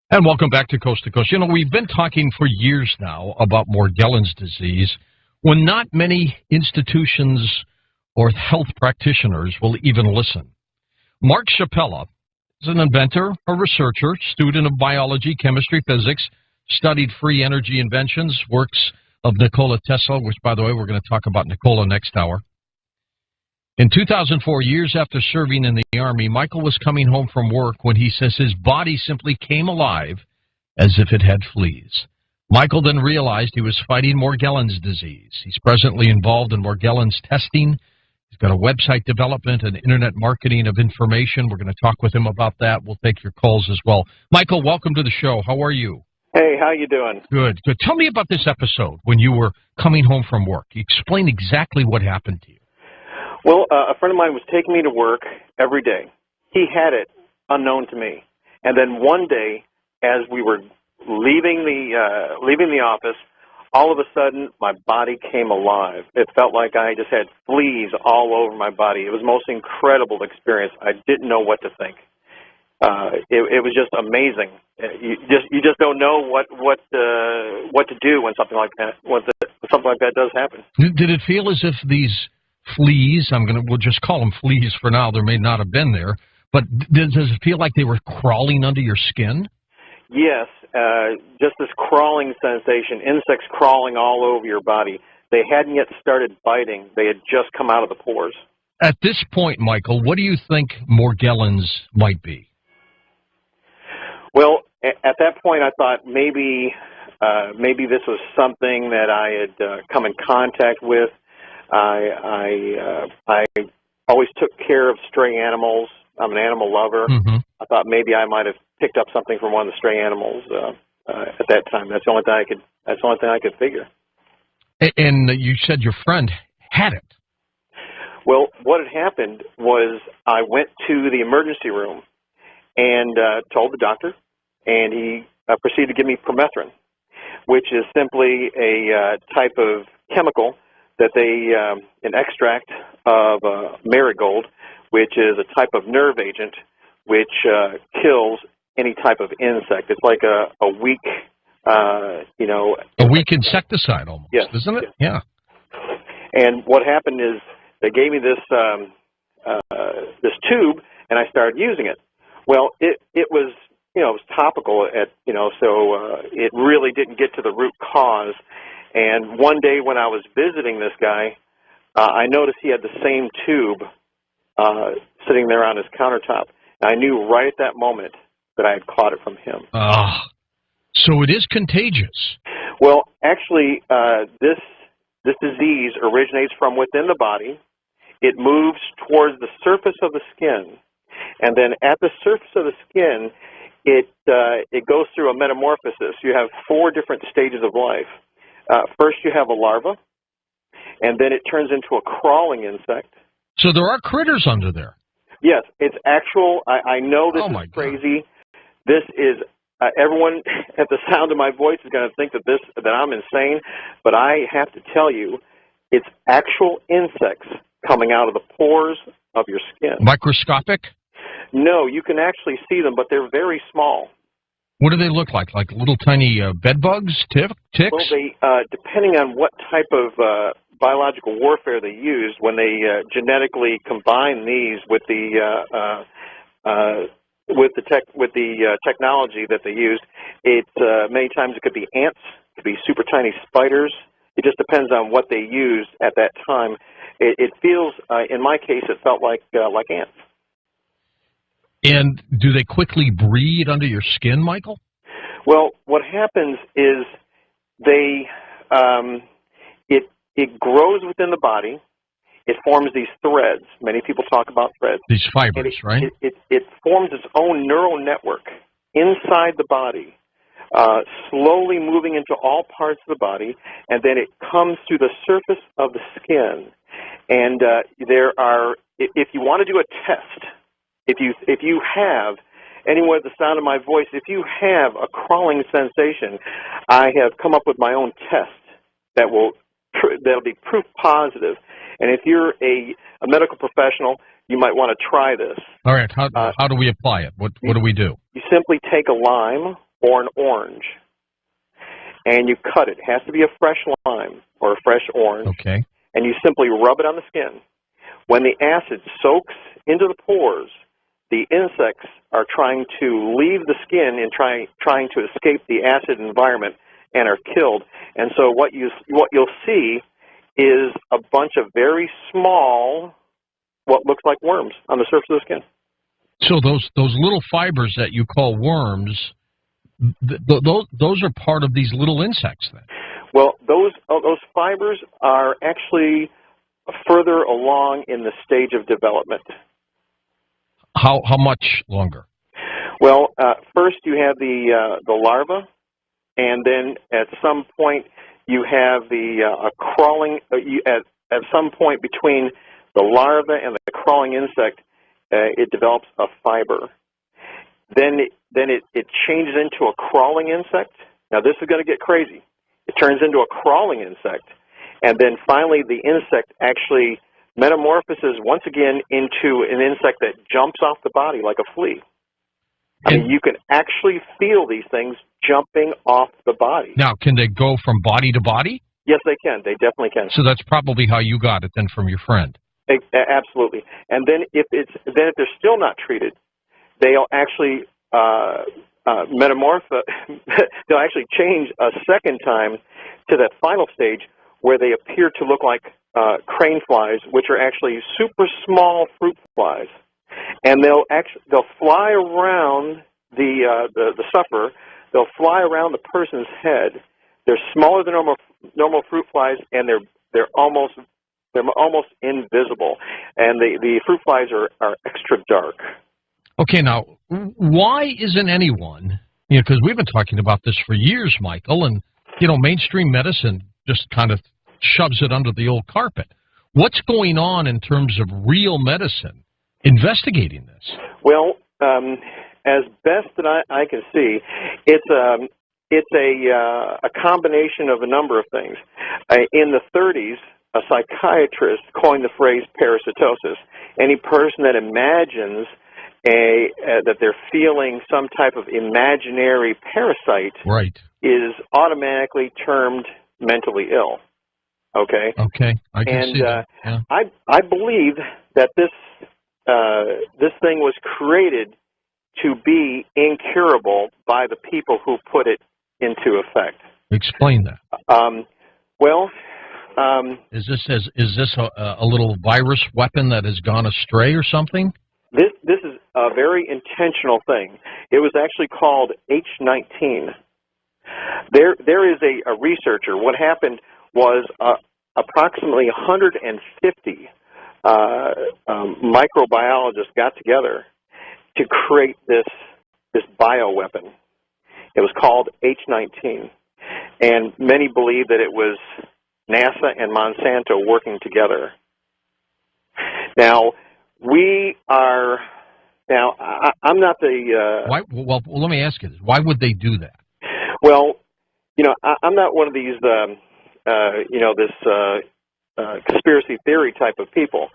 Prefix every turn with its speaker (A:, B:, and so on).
A: And welcome back to Coast to Coast. You know, we've been talking for years now about Morgellons disease when not many institutions or health practitioners will even listen. Mark Chappella is an inventor, a researcher, student of biology, chemistry, physics, studied free energy inventions, works of Nikola Tesla, which, by the way, we're going to talk about Nikola next hour. In 2004, years after serving in the Army, Michael was coming home from work when he says his body simply came alive as if it had fleas. Michael then realized he was fighting Morgellons disease. He's presently involved in Morgellons testing. He's got a website development and internet marketing of information. We're going to talk with him about that. We'll take your calls as well. Michael, welcome to the show. How are you?
B: Hey, how you doing?
A: Good, good. Tell me about this episode when you were coming home from work. Explain exactly what happened to you.
B: Well, a friend of mine was taking me to work every day. He had it unknown to me. And then one day, as we were leaving the office, all of a sudden, my body came alive. It felt like I just had fleas all over my body. It was the most incredible experience. I didn't know what to think. It was just amazing. You just don't know what to do when something like that does happen.
A: Did it feel as if these fleas, we'll just call them fleas for now, there may not have been there, but does it feel like they were crawling under your skin?
B: Yes, just this crawling sensation, insects crawling all over your body. They hadn't yet started biting. They had just come out of the pores.
A: At this point, Michael, what do you think Morgellons might be?
B: Well, at that point, I thought maybe this was something that I had come in contact with. I always took care of stray animals. I'm an animal lover.
A: Mm-hmm.
B: I thought maybe I might have picked up something from one of the stray animals at that time. That's the only thing I could figure.
A: And you said your friend had it.
B: Well, what had happened was I went to the emergency room and told the doctor, and he proceeded to give me permethrin, which is simply a type of chemical that an extract of marigold, which is a type of nerve agent which kills any type of insect. It's like a weak,
A: a weak insecticide almost,
B: yes,
A: isn't it?
B: Yes.
A: Yeah.
B: And what happened is they gave me this tube, and I started using it. Well, it was it was topical so it really didn't get to the root cause. And one day when I was visiting this guy, I noticed he had the same tube sitting there on his countertop. And I knew right at that moment that I had caught it from him.
A: So it is contagious.
B: Well, actually, this disease originates from within the body. It moves towards the surface of the skin. And then at the surface of the skin, it goes through a metamorphosis. You have 4 different stages of life. First, you have a larva, and then it turns into a crawling insect.
A: So there are critters under there.
B: Yes, it's actual. I know this is crazy. This is everyone at the sound of my voice is going to think that I'm insane, but I have to tell you, it's actual insects coming out of the pores of your skin.
A: Microscopic?
B: No, you can actually see them, but they're very small.
A: What do they look like? Like little tiny bed bugs, ticks?
B: Well, they depending on what type of biological warfare they used, when they genetically combine these with the technology that they used, many times it could be ants, it could be super tiny spiders. It just depends on what they used at that time. It feels, in my case, it felt like ants.
A: And do they quickly breed under your skin, Michael?
B: Well, what happens is it grows within the body. It forms these threads. Many people talk about threads.
A: These fibers, right?
B: It forms its own neural network inside the body, slowly moving into all parts of the body, and then it comes through the surface of the skin. And if you want to do a test, if you have, anyone at the sound of my voice, if you have a crawling sensation, I have come up with my own test that'll be proof positive. And if you're a medical professional, you might want to try this.
A: All right. How do we apply it? What do we do?
B: You simply take a lime or an orange, and you cut it. It has to be a fresh lime or a fresh orange.
A: Okay.
B: And you simply rub it on the skin. When the acid soaks into the pores, the insects are trying to leave the skin and trying to escape the acid environment and are killed. And so what you'll see is a bunch of very small, what looks like worms on the surface of the skin.
A: So those little fibers that you call worms, those are part of these little insects then?
B: Well, those fibers are actually further along in the stage of development.
A: How much longer?
B: Well, first you have the larva, and then at some point you have the crawling. At some point between the larva and the crawling insect, it develops a fiber. Then it changes into a crawling insect. Now this is going to get crazy. It turns into a crawling insect, and then finally the insect actually metamorphoses once again into an insect that jumps off the body like a flea. I mean, you can actually feel these things jumping off the body.
A: Now, can they go from body to body?
B: Yes, they can. They definitely can.
A: So that's probably how you got it then from your friend.
B: Absolutely. And then if they're still not treated, they'll actually they'll actually change a second time to that final stage where they appear to look like crane flies, which are actually super small fruit flies, and they'll fly around the sufferer. They'll fly around the person's head. They're smaller than normal fruit flies, and they're almost invisible. And the fruit flies are extra dark.
A: Okay, now why isn't anyone? Because we've been talking about this for years, Michael, and mainstream medicine just kind of shoves it under the old carpet. What's going on in terms of real medicine investigating this? Well,
B: as best that I can see, it's a combination of a number of things. In the 30s, a psychiatrist coined the phrase parasitosis. Any person that imagines that they're feeling some type of imaginary parasite is automatically termed mentally ill. Okay.
A: Okay, I can see that. Yeah.
B: I believe that this thing was created to be incurable by the people who put it into effect.
A: Explain that. Is this a little virus weapon that has gone astray or something?
B: This is a very intentional thing. It was actually called H19. There is a researcher. What happened was approximately 150 microbiologists got together to create this bioweapon. It was called H19, and many believe that it was NASA and Monsanto working together. Now, I'm not the...
A: Why? Well, let me ask you this. Why would they do that?
B: Well, I'm not one of these, this conspiracy theory type of people.